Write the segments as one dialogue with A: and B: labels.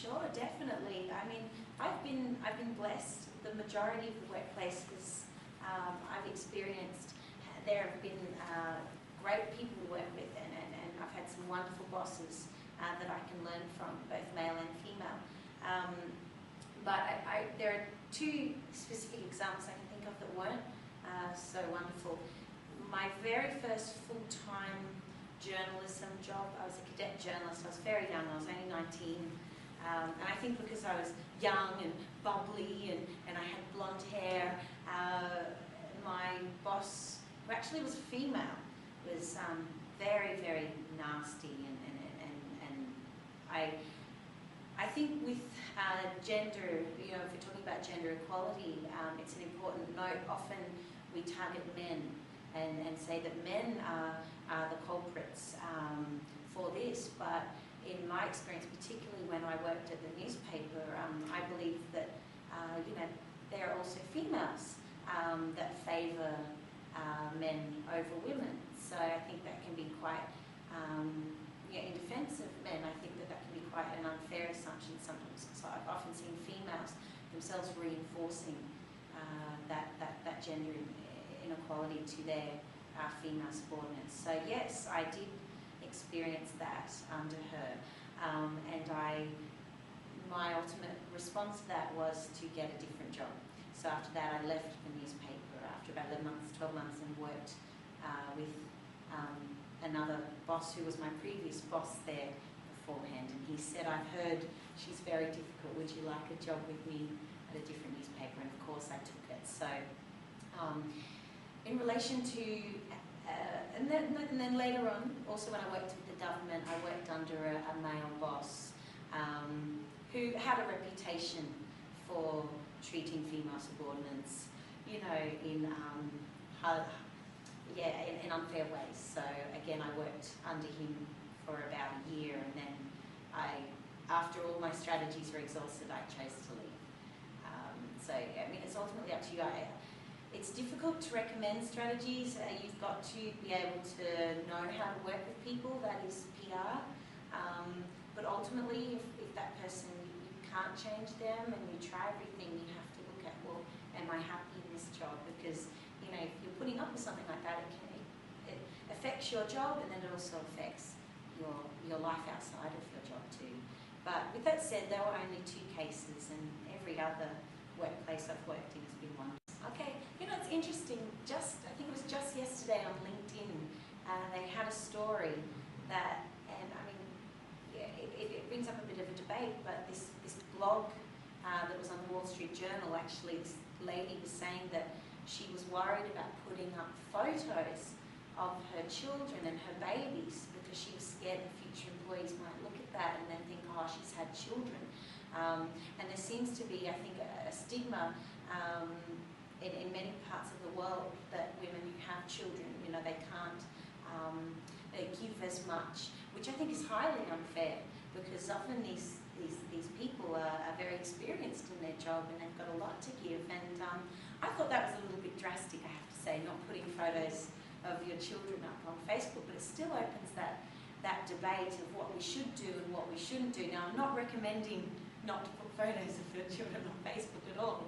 A: Sure, definitely. I mean, I've been blessed. The majority of the workplaces I've experienced, there have been great people to work with, and I've had some wonderful bosses that I can learn from, both male and female. But there are two specific examples I can think of that weren't so wonderful. My very first full-time journalism job, I was a cadet journalist. I was very young, I was only 19. And I think because I was young and bubbly and I had blonde hair, my boss, who actually was female, was very, very nasty. And I think with gender, you know, if we're talking about gender equality, it's an important note. Often we target men and say that men are the culprits for this, but in my experience, particularly when I worked at the newspaper, I believe that you know, there are also females that favour men over women. So I think that can be quite, yeah, in defence of men, I think that can be quite an unfair assumption sometimes. So I've often seen females themselves reinforcing that gender inequality to their female subordinates. So yes, I did experience that under her, and my ultimate response to that was to get a different job. So after that, I left the newspaper after about 11 months, 12 months, and worked with another boss who was my previous boss there beforehand. And he said, "I've heard she's very difficult. Would you like a job with me at a different newspaper?" And of course, I took it. So, in relation to and then later on, also when I worked with the government, I worked under a male boss who had a reputation for treating female subordinates, you know, in unfair ways. So again, I worked under him for about a year, and then after all my strategies were exhausted, I chose to leave. So I mean, it's ultimately up to you. It's difficult to recommend strategies. You've got to be able to know how to work with people. That is PR. But ultimately, if that person, you can't change them and you try everything, you have to look at, well, am I happy in this job? Because, you know, if you're putting up with something like that, it affects your job, and then it also affects your life outside of your job too. But with that said, there were only 2 cases, and every other workplace I've worked in has been one. Okay, you know, it's interesting, I think it was just yesterday on LinkedIn, they had a story that, and I mean, yeah, it brings up a bit of a debate, but this blog that was on the Wall Street Journal, actually, this lady was saying that she was worried about putting up photos of her children and her babies because she was scared the future employees might look at that and then think, oh, she's had children. And there seems to be, I think, a stigma in many parts of the world that women who have children, you know, they can't give as much, which I think is highly unfair, because often these people are very experienced in their job and they've got a lot to give. And I thought that was a little bit drastic, I have to say, not putting photos of your children up on Facebook, but it still opens that debate of what we should do and what we shouldn't do. Now, I'm not recommending not to put photos of your children on Facebook at all,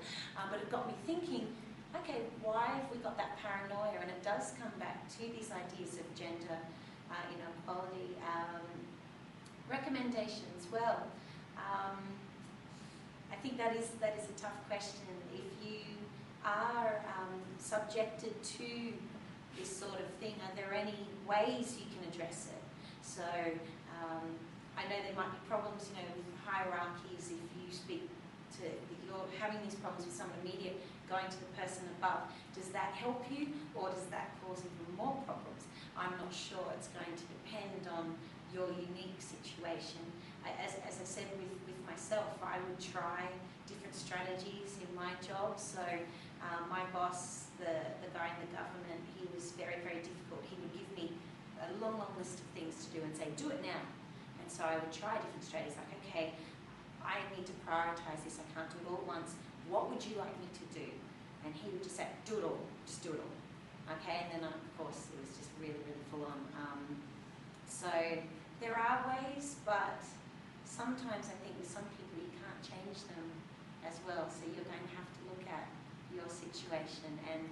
A: but it got me thinking, okay, why have we got that paranoia? And it does come back to these ideas of gender inequality. Recommendations, well, I think that is a tough question. If you are subjected to this sort of thing, are there any ways you can address it? So I know there might be problems, you know, with hierarchies. If you speak to, if you're having these problems with someone immediate, going to the person above, does that help you, or does that cause even more problems? I'm not sure. It's going to depend on your unique situation. As I said with myself, I would try different strategies in my job. So my boss, the guy in the government, he was very, very difficult. He would give me a long list of things to do and say, do it now. And so I would try different strategies, like, okay, I need to prioritize this, I can't do it all at once. What would you like me to do? And he would just say, do it all, just do it all. Okay, and then of course it was just really, really full on. So there are ways, but sometimes I think with some people you can't change them as well, so you're going to have to look at your situation. And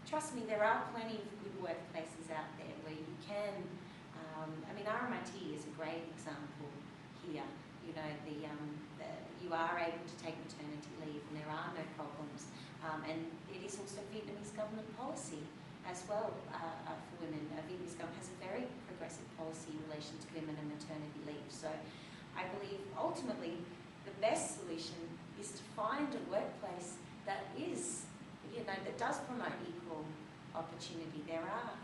A: trust me, there are plenty of good workplaces out there where you can, I mean, RMIT is a great example here. You know, you are able to take maternity leave and there are no problems. And it is also Vietnamese government policy as well for women. Vietnamese government has a very progressive policy in relation to women and maternity leave. So I believe ultimately the best solution is to find a workplace that is, you know, that does promote equal opportunity. They are out